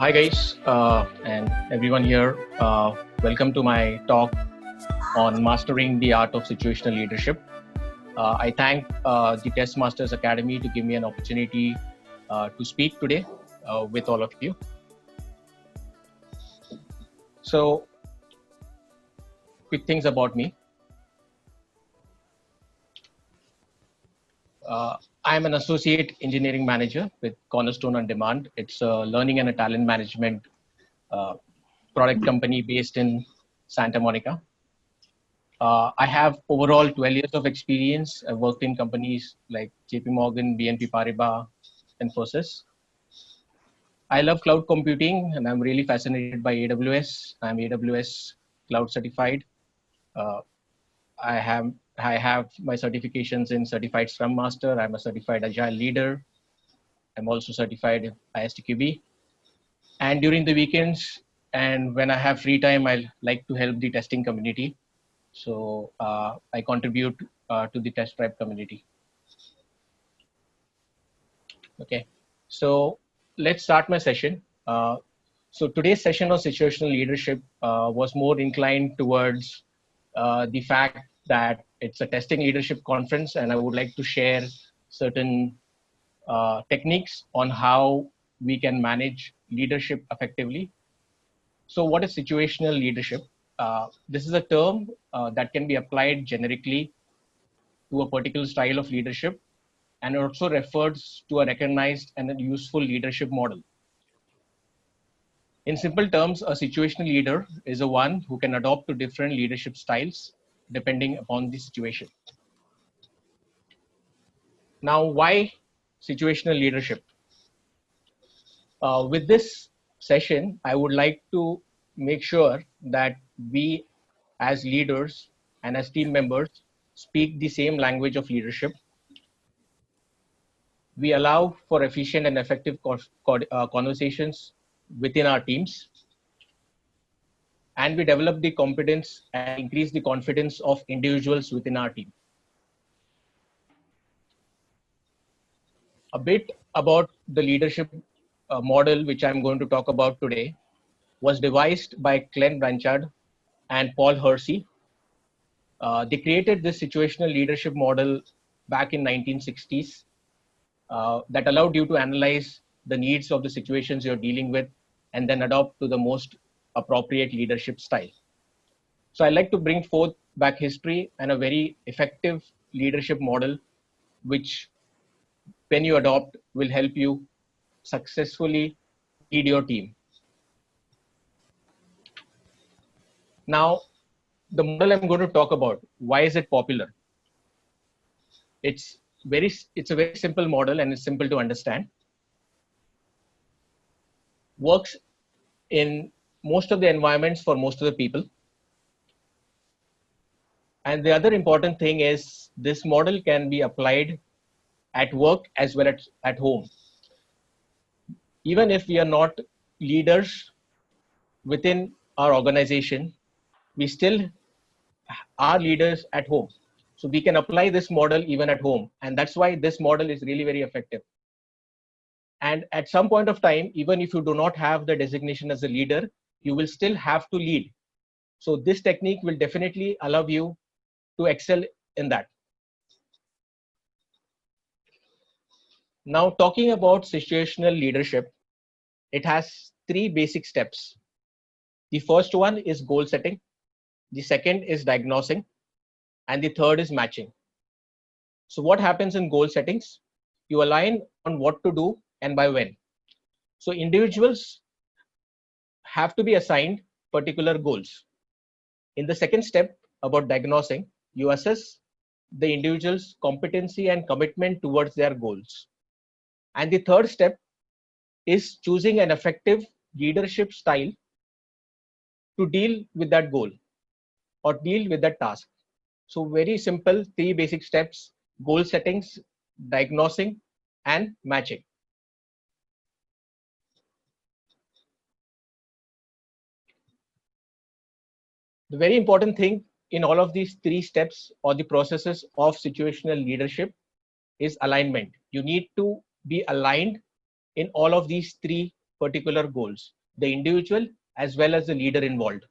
Hi guys and everyone here. Welcome to my talk on mastering the art of situational leadership. I thank the Test Masters Academy to give me an opportunity to speak today with all of you. So, quick things about me. I'm an associate engineering manager with Cornerstone on Demand. It's a learning and a talent management uh, product company based in Santa Monica. I have overall 12 years of experience. I've worked in companies like JP Morgan, BNP Paribas, Infosys. I love cloud computing and I'm really fascinated by AWS. I'm AWS cloud certified. Uh, I have my certifications in certified Scrum Master. I'm a certified Agile leader. I'm also certified ISTQB. And during the weekends and when I have free time, I like to help the testing community. So I contribute to the test tribe community. Okay, so let's start my session. So today's session on situational leadership was more inclined towards the fact that it's a testing leadership conference, and I would like to share certain techniques on how we can manage leadership effectively. So what is situational leadership? This is a term that can be applied generically to a particular style of leadership, and also refers to a recognized and a useful leadership model. In simple terms, a situational leader is a one who can adopt to different leadership styles depending upon the situation. Now, why situational leadership? With this session, I would like to make sure that we as leaders and as team members speak the same language of leadership. We allow for efficient and effective conversations within our teams, and we develop the competence and increase the confidence of individuals within our team. A bit about the leadership model, which I'm going to talk about today, was devised by Glenn Blanchard and Paul Hersey. They created this situational leadership model back in 1960s that allowed you to analyze the needs of the situations you're dealing with and then adopt to the most appropriate leadership style. So I like to bring forth back history and a very effective leadership model, which when you adopt will help you successfully lead your team. Now, the model I'm going to talk about, why is it popular? It's it's a very simple model and it's simple to understand. Works in most of the environments for most of the people. And the other important thing is this model can be applied at work as well as at home. Even if we are not leaders within our organization, we still are leaders at home. So we can apply this model even at home. And that's why this model is really very effective. And at some point of time, even if you do not have the designation as a leader, you will still have to lead. So this technique will definitely allow you to excel in that. Now, talking about situational leadership, it has three basic steps. The first one is goal setting. The second is diagnosing. And the third is matching. So what happens in goal settings? You align on what to do and by when. So individuals have to be assigned particular goals. In the second step about diagnosing, you assess the individual's competency and commitment towards their goals. And the third step is choosing an effective leadership style to deal with that goal or deal with that task. So very simple, three basic steps: goal settings, diagnosing, and matching. The very important thing in all of these three steps or the processes of situational leadership is alignment. You need to be aligned in all of these three particular goals, the individual as well as the leader involved.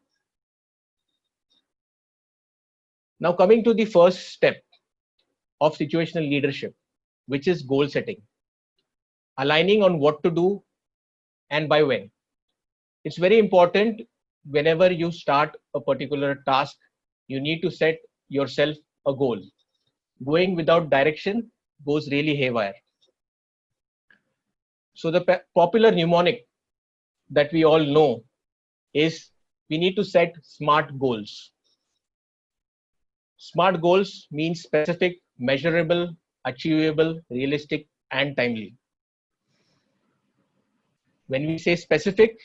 Now coming to the first step of situational leadership, which is goal setting, aligning on what to do and by when. It's very important whenever you start a particular task, you need to set yourself a goal. Going without direction goes really haywire. So the popular mnemonic that we all know is we need to set SMART goals. SMART goals mean specific, measurable, achievable, realistic, and timely. When we say specific,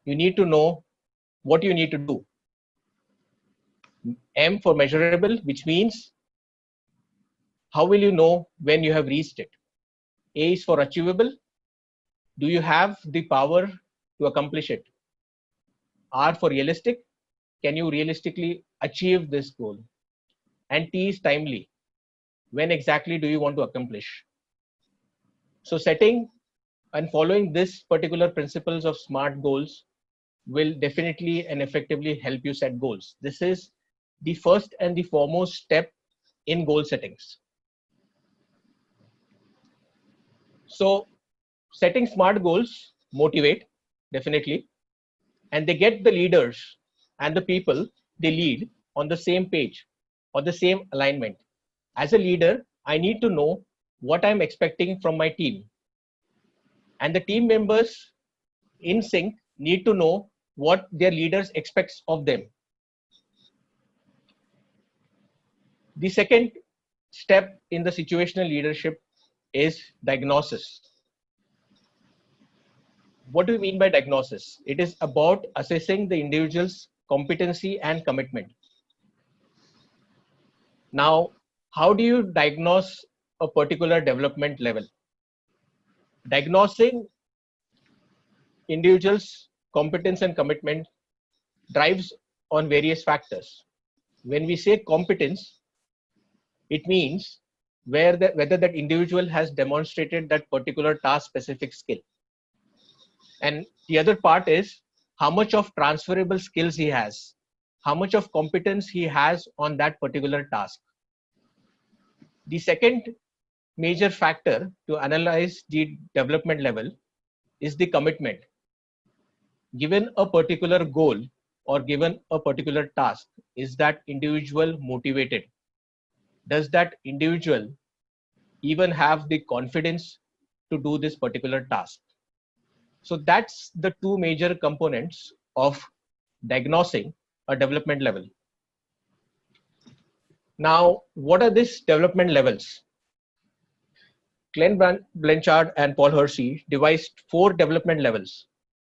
you need to know what you need to do. M for measurable, which means how will you know when you have reached it? A is for achievable. Do you have the power to accomplish it? R for realistic. Can you realistically achieve this goal? And T is timely. When exactly do you want to accomplish? So setting and following this particular principles of SMART goals will definitely and effectively help you set goals. This is the first and the foremost step in goal settings. So setting SMART goals motivate, definitely, and they get the leaders and the people they lead on the same page or the same alignment. As a leader, I need to know what I'm expecting from my team. And the team members in sync need to know what their leaders expects of them. The second step in the situational leadership is diagnosis. What do we mean by diagnosis? It is about assessing the individual's competency and commitment. Now, how do you diagnose a particular development level? Diagnosing individuals' competence and commitment drives on various factors. When we say competence, it means whether that individual has demonstrated that particular task specific skill. And the other part is how much of transferable skills he has, how much of competence he has on that particular task. The second major factor to analyze the development level is the commitment. Given a particular goal or given a particular task, is that individual motivated? Does that individual even have the confidence to do this particular task? So that's the two major components of diagnosing a development level. Now, what are these development levels? Glenn Blanchard and Paul Hersey devised 4 development levels,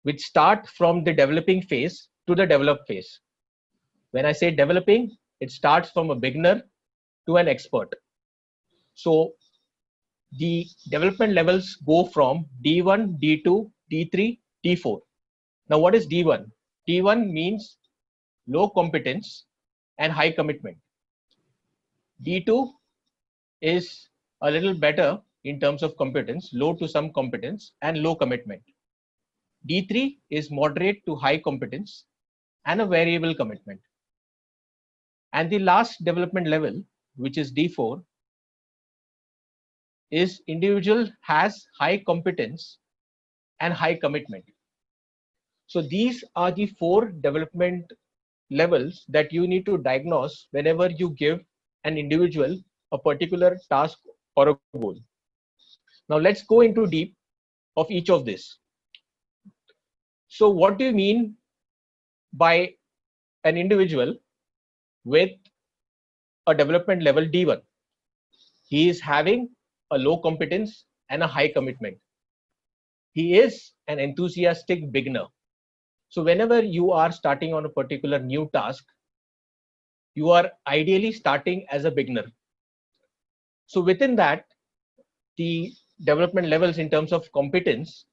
which start from the developing phase to the developed phase. When I say developing, it starts from a beginner to an expert. So the development levels go from D1, D2, D3, D4. Now, what is D1? D1 means low competence and high commitment. D2 is a little better in terms of competence, low to some competence and low commitment. D3 is moderate to high competence and a variable commitment. And the last development level, which is D4, is individual has high competence and high commitment. So these are the 4 development levels that you need to diagnose whenever you give an individual a particular task or a goal. Now let's go into deep of each of this. So what do you mean by an individual with a development level D1? He is having a low competence and a high commitment. He is an enthusiastic beginner. So whenever you are starting on a particular new task, you are ideally starting as a beginner. So within that, the development levels in terms of competence,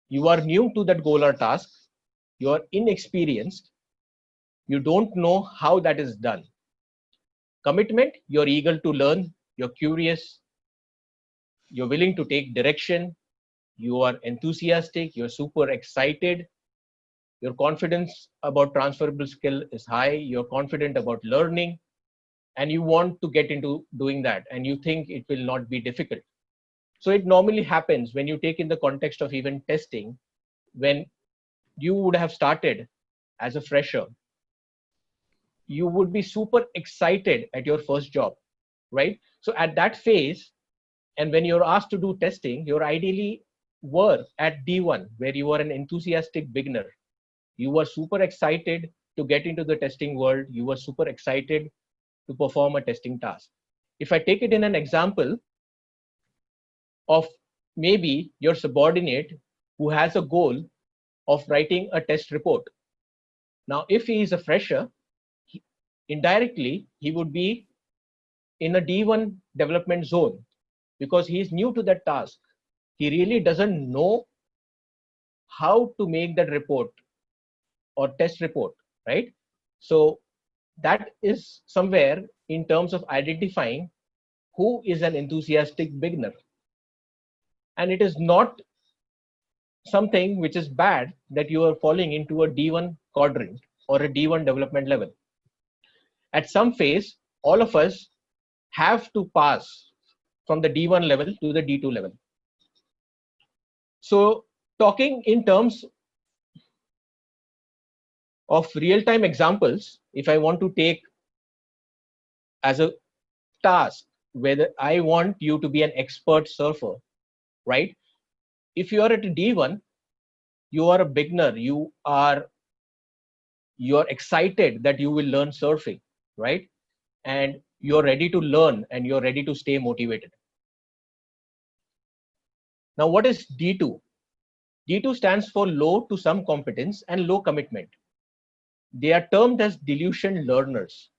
you are new to that goal or task, you are inexperienced, you don't know how that is done. Commitment, you're eager to learn, you're curious, you're willing to take direction, you are enthusiastic, you're super excited, your confidence about transferable skill is high, you're confident about learning, and you want to get into doing that, and you think it will not be difficult. So it normally happens when you take in the context of even testing, when you would have started as a fresher, you would be super excited at your first job, right? So at that phase, and when you're asked to do testing, you're ideally were at D1, where you were an enthusiastic beginner. You were super excited to get into the testing world. You were super excited to perform a testing task. If I take it in an example of maybe your subordinate who has a goal of writing a test report. Now, if he is a fresher, indirectly, he would be in a D1 development zone because he is new to that task. He really doesn't know how to make that report or test report, right? So that is somewhere in terms of identifying who is an enthusiastic beginner. And it is not something which is bad that you are falling into a D1 quadrant or a D1 development level. At some phase, all of us have to pass from the D1 level to the D2 level. So talking in terms of real-time examples, if I want to take as a task whether I want you to be an expert surfer, right? If you are at a D1, you are a beginner, you're excited that you will learn surfing, right? And you're ready to learn and you're ready to stay motivated. Now, what is D2? D2 stands for low to some competence and low commitment. They are termed as delusion learners.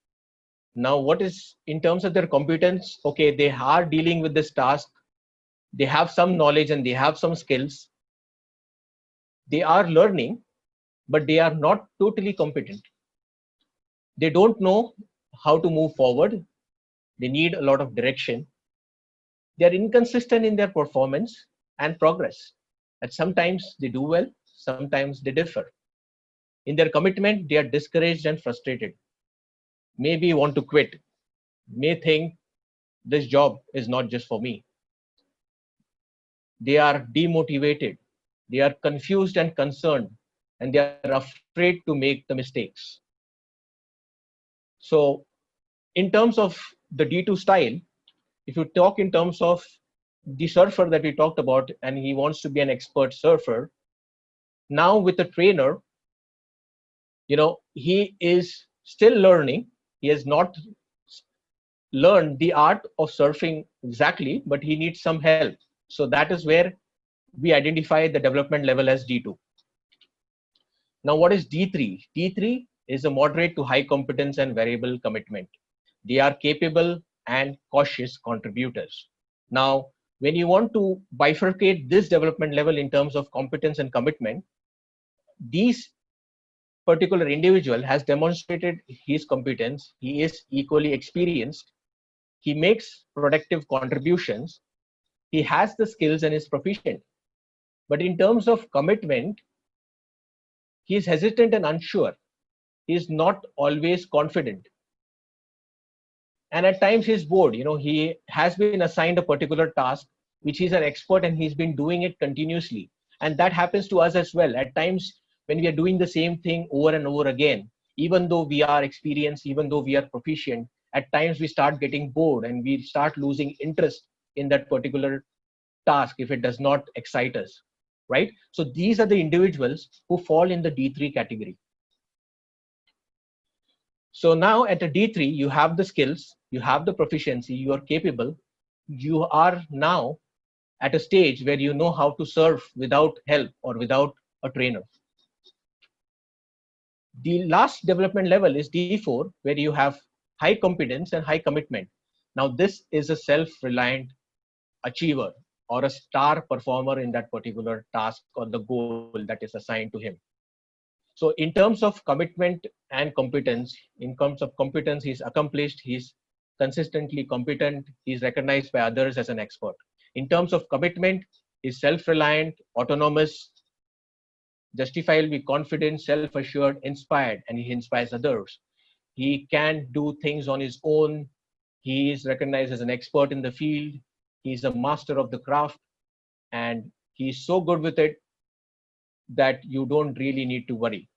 Now, what is in terms of their competence? Okay, they are dealing with this task. They have some knowledge and they have some skills. They are learning, but they are not totally competent. They don't know how to move forward. They need a lot of direction. They are inconsistent in their performance and progress. And sometimes they do well, sometimes they differ. In their commitment, they are discouraged and frustrated. Maybe want to quit, may think this job is not just for me. They are demotivated, they are confused and concerned, and they are afraid to make the mistakes. So, in terms of the D2 style, if you talk in terms of the surfer that we talked about, and he wants to be an expert surfer, now with a trainer, he is still learning. He has not learned the art of surfing exactly, but he needs some help. So that is where we identify the development level as D2. Now, what is D3? D3 is a moderate to high competence and variable commitment. They are capable and cautious contributors. Now, when you want to bifurcate this development level in terms of competence and commitment, these particular individual has demonstrated his competence. He is equally experienced. He makes productive contributions. He has the skills and is proficient. But in terms of commitment, he is hesitant and unsure. He is not always confident. And at times he's bored. He has been assigned a particular task, which he's an expert and he's been doing it continuously. And that happens to us as well. At times when we are doing the same thing over and over again, even though we are experienced, even though we are proficient, at times we start getting bored and we start losing interest in that particular task if it does not excite us, right? So these are the individuals who fall in the D3 category. So now at a D3, you have the skills, you have the proficiency, you are capable, you are now at a stage where you know how to surf without help or without a trainer. The last development level is D4, where you have high competence and high commitment. Now this is a self-reliant achiever or a star performer in that particular task or the goal that is assigned to him. So in terms of commitment and competence, in terms of competence, he's accomplished, he's consistently competent, he's recognized by others as an expert. In terms of commitment, is self-reliant, autonomous, justifiably confident, self-assured, inspired, and he inspires others. He can do things on his own. He is recognized as an expert in the field. He's a master of the craft, and he's so good with it that you don't really need to worry.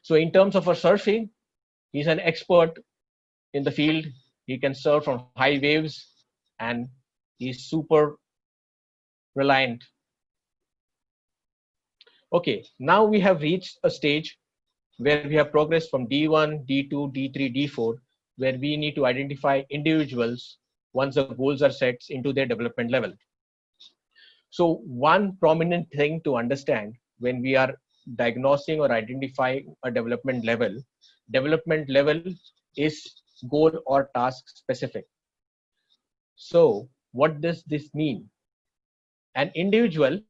So in terms of a surfing, he's an expert in the field. He can surf on high waves, and he's super reliant. Okay, now we have reached a stage where we have progressed from D1, D2, D3, D4, where we need to identify individuals once the goals are set into their development level. So one prominent thing to understand when we are diagnosing or identifying a development level is goal or task specific. So what does this mean? An individual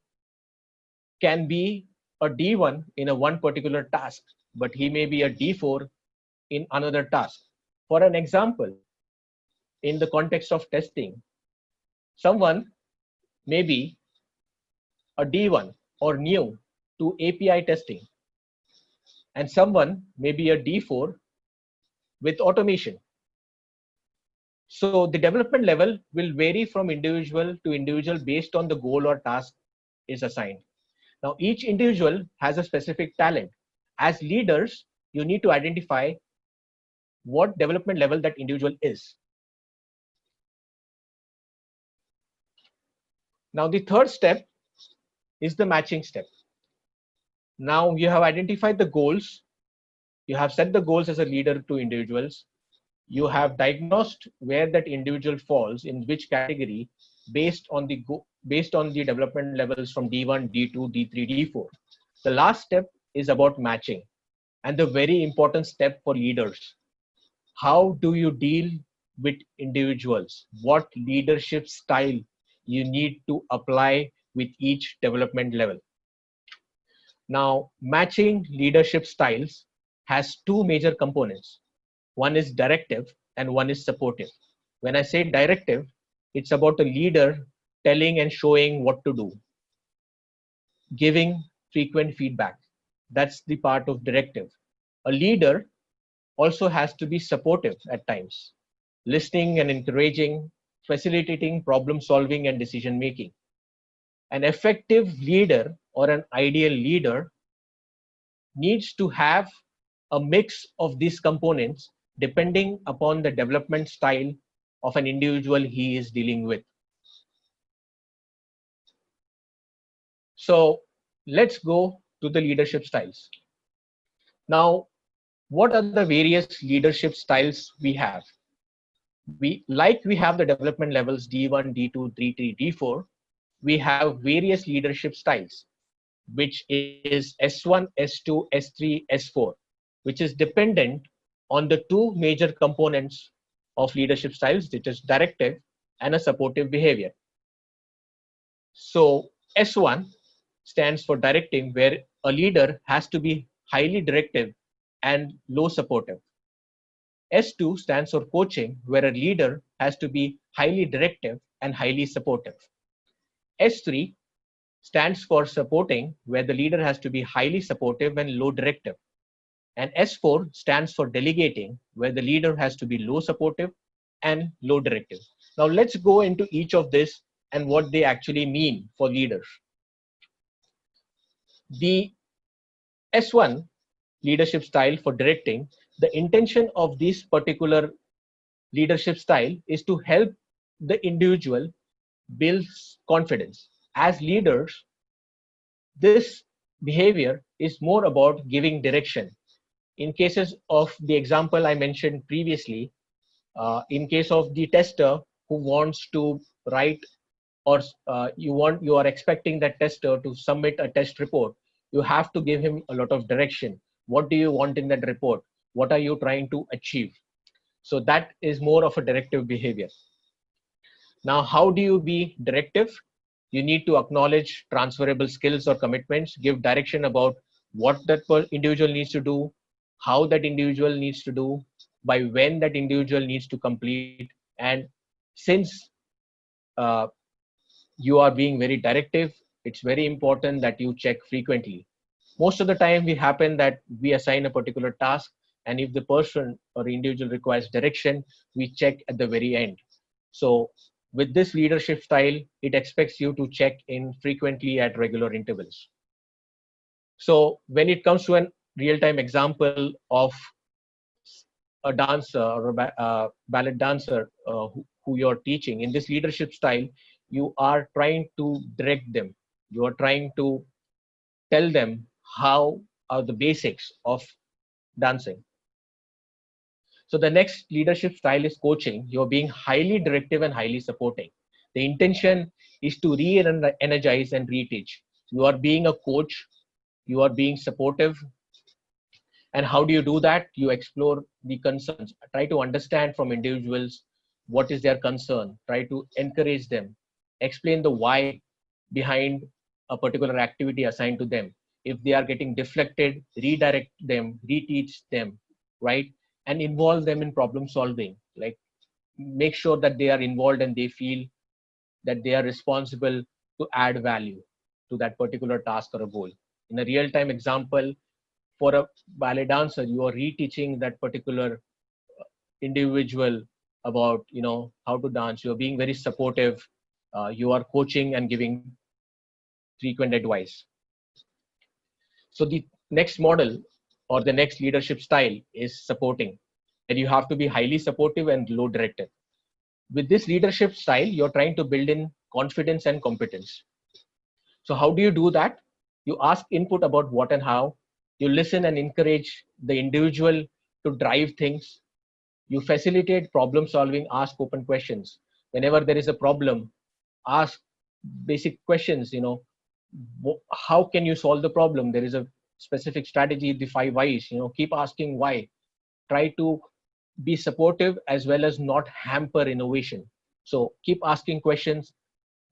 can be a D1 in a one particular task, but he may be a D4 in another task. For an example, in the context of testing, someone may be a D1 or new to API testing, and someone may be a D4 with automation. So the development level will vary from individual to individual based on the goal or task is assigned. Now, each individual has a specific talent. As leaders, you need to identify what development level that individual is. Now, the third step is the matching step. Now, you have identified the goals. You have set the goals as a leader to individuals. You have diagnosed where that individual falls in which category based on the development levels from D1, D2, D3, D4. The last step is about matching, and the very important step for leaders. How do you deal with individuals? What leadership style you need to apply with each development level? Now, matching leadership styles has two major components. One is directive and one is supportive. When I say directive, it's about a leader telling and showing what to do, giving frequent feedback. That's the part of directive. A leader also has to be supportive at times, listening and encouraging, facilitating problem solving and decision making. An effective leader or an ideal leader needs to have a mix of these components depending upon the development style of an individual he is dealing with. So let's go to the leadership styles. Now, what are the various leadership styles we have? We have the development levels D1, D2, D3, D4, we have various leadership styles, which is S1, S2, S3, S4, which is dependent on the two major components of leadership styles, which is directive and a supportive behavior. So S1 stands for directing, where a leader has to be highly directive and low supportive. S2 stands for coaching, where a leader has to be highly directive and highly supportive. S3 stands for supporting, where the leader has to be highly supportive and low directive. And S4 stands for delegating, where the leader has to be low supportive and low directive. Now let's go into each of this and what they actually mean for leaders. The S1 leadership style for directing, the intention of this particular leadership style is to help the individual build confidence. As leaders, this behavior is more about giving direction. In cases of the example I mentioned previously, in case of the tester who wants to write or you are expecting that tester to submit a test report, you have to give him a lot of direction. What do you want in that report? What are you trying to achieve? So that is more of a directive behavior. Now, how do you be directive? You need to acknowledge transferable skills or commitments, give direction about what that individual needs to do, how that individual needs to do, by when that individual needs to complete. And since uh, You are being very directive. It's very important that you check frequently. Most of the time we happen that we assign a particular task, and if the person or individual requires direction, we check at the very end. So with this leadership style, it expects you to check in frequently at regular intervals. So when it comes to a real-time example of a dancer or a ballet dancer who you're teaching in this leadership style, you are trying to direct them. You are trying to tell them how are the basics of dancing. So the next leadership style is coaching. You're being highly directive and highly supporting. The intention is to re-energize and reteach. You are being a coach. You are being supportive. And how do you do that? You explore the concerns. Try to understand from individuals what is their concern. Try to encourage them. Explain the why behind a particular activity assigned to them. If they are getting deflected, redirect them, reteach them, right? And involve them in problem solving. Like, make sure that they are involved and they feel that they are responsible to add value to that particular task or a goal. In a real-time example, for a ballet dancer, you are reteaching that particular individual about how to dance. You're being very supportive. You are coaching and giving frequent advice. So the next model or the next leadership style is supporting, and you have to be highly supportive and low directive. With this leadership style, you're trying to build in confidence and competence. So how do you do that? You ask input about what and how. You listen and encourage the individual to drive things. You facilitate problem solving, ask open questions. Whenever there is a problem, ask basic questions. How can you solve the problem? There is a specific strategy, the 5 whys. Keep asking why. Try to be supportive as well as not hamper innovation. So keep asking questions,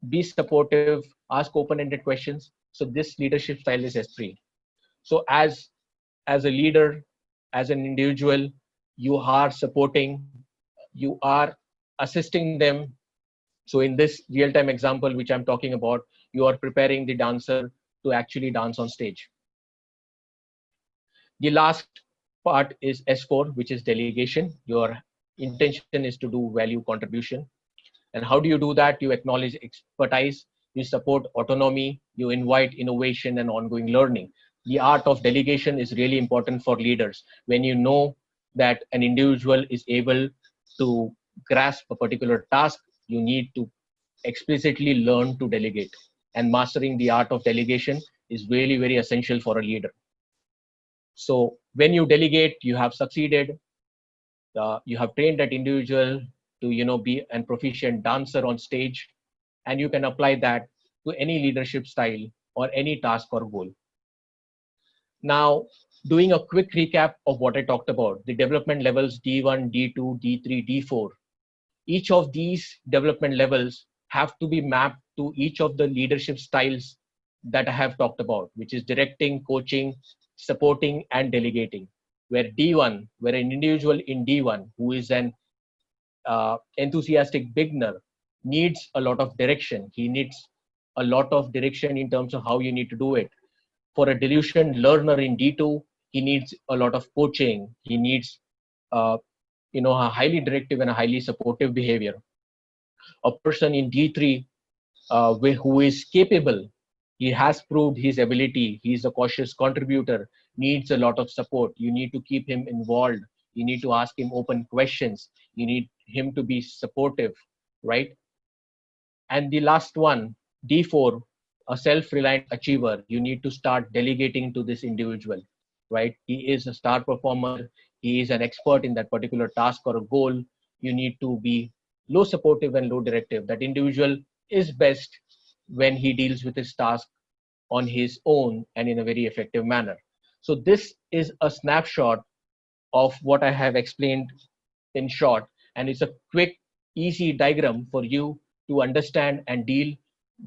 be supportive, ask open-ended questions. So this leadership style is S3. So as a leader, as an individual, you are supporting, you are assisting them. So in this real-time example which I'm talking about, you are preparing the dancer to actually dance on stage. The last part is S4, which is delegation. Your intention is to do value contribution. And how do you do that? You acknowledge expertise, you support autonomy, you invite innovation and ongoing learning. The art of delegation is really important for leaders. When you know that an individual is able to grasp a particular task, you need to explicitly learn to delegate. And mastering the art of delegation is really very essential for a leader. So when you delegate, you have succeeded. You have trained that individual to be an proficient dancer on stage, and you can apply that to any leadership style or any task or goal. Now, doing a quick recap of what I talked about, the development levels D1, D2, D3, D4. Each of these development levels have to be mapped to each of the leadership styles that I have talked about, which is directing, coaching, supporting, and delegating. Where D1, where an individual in D1 who is an enthusiastic beginner needs a lot of direction. He needs a lot of direction in terms of how you need to do it. For a delusion learner in D2, he needs a lot of coaching. He needs a highly directive and a highly supportive behavior. A person in D3 who is capable, he has proved his ability, he's a cautious contributor, needs a lot of support. You need to keep him involved. You need to ask him open questions. You need him to be supportive, right? And the last one, D4, a self-reliant achiever. You need to start delegating to this individual, right? He is a star performer. He is an expert in that particular task or a goal. You need to be low supportive and low directive. That individual is best when he deals with his task on his own and in a very effective manner. So this is a snapshot of what I have explained in short, and it's a quick, easy diagram for you to understand and deal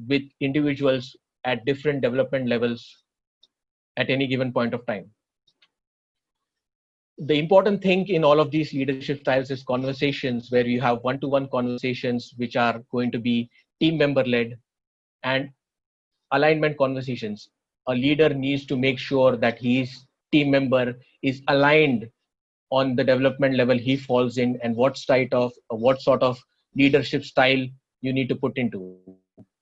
with individuals at different development levels at any given point of time. The important thing in all of these leadership styles is conversations where you have one-to-one conversations which are going to be team member led. And alignment conversations. A leader needs to make sure that his team member is aligned on the development level he falls in, and what sort of leadership style you need to put into.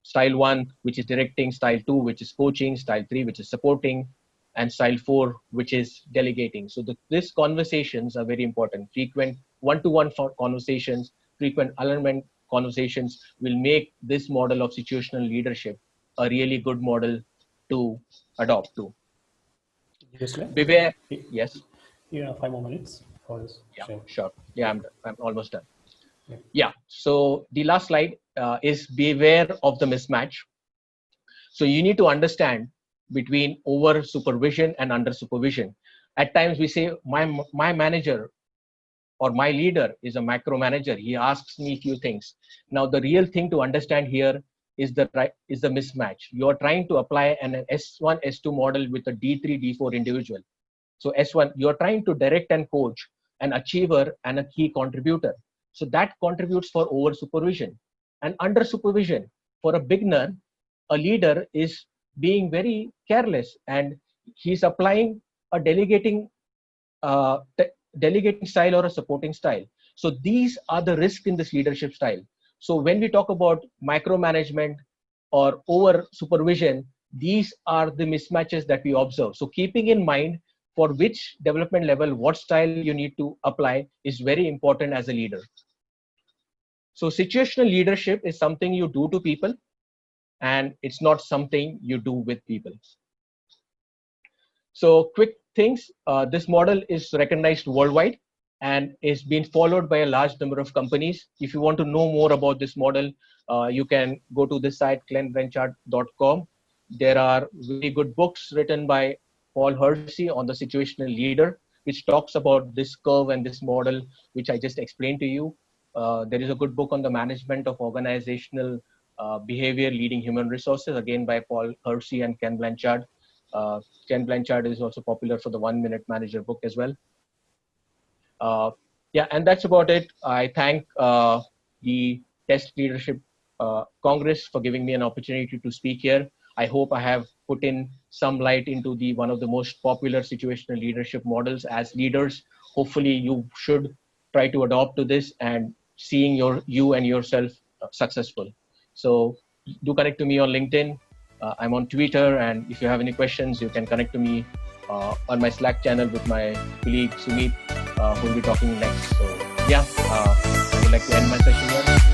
Style 1, which is directing; style 2, which is coaching; style 3, which is supporting; and style 4, which is delegating. So these conversations are very important. Frequent one-to-one conversations, frequent alignment conversations will make this model of situational leadership a really good model to adopt to. Yes, Beware. Yes. Yeah, 5 more minutes for this. Yeah, Sure. sure. Yeah, I'm almost done. Yeah. Yeah. So the last slide is beware of the mismatch. So you need to understand between over supervision and under supervision. At times we say my manager or my leader is a micromanager. He asks me few things. Now the real thing to understand here is the mismatch. You're trying to apply an S1, S2 model with a D3, D4 individual. So S1, you're trying to direct and coach an achiever and a key contributor. So that contributes for over supervision. And under supervision, for a beginner, a leader is being very careless and he's applying a delegating style or a supporting style. So these are the risks in this leadership style. So when we talk about micromanagement or over supervision, these are the mismatches that we observe. So keeping in mind for which development level, what style you need to apply is very important as a leader. So situational leadership is something you do to people, and it's not something you do with people. So quick things, this model is recognized worldwide and is being followed by a large number of companies. If you want to know more about this model, you can go to this site, glenblanchard.com. There are very good books written by Paul Hersey on the situational leader, which talks about this curve and this model, which I just explained to you. There is a good book on the management of organizational behavior leading human resources, again by Paul Hersey and Ken Blanchard. Ken Blanchard is also popular for the 1 Minute Manager book as well. Yeah, and that's about it. I thank the Test Leadership Congress for giving me an opportunity to speak here. I hope I have put in some light into one of the most popular situational leadership models as leaders. Hopefully you should try to adopt to this and seeing you and yourself successful. So do connect to me on LinkedIn. I'm on Twitter, and if you have any questions, you can connect to me on my Slack channel with my colleague Sumit, who will be talking next. So yeah, I would like to end my session here.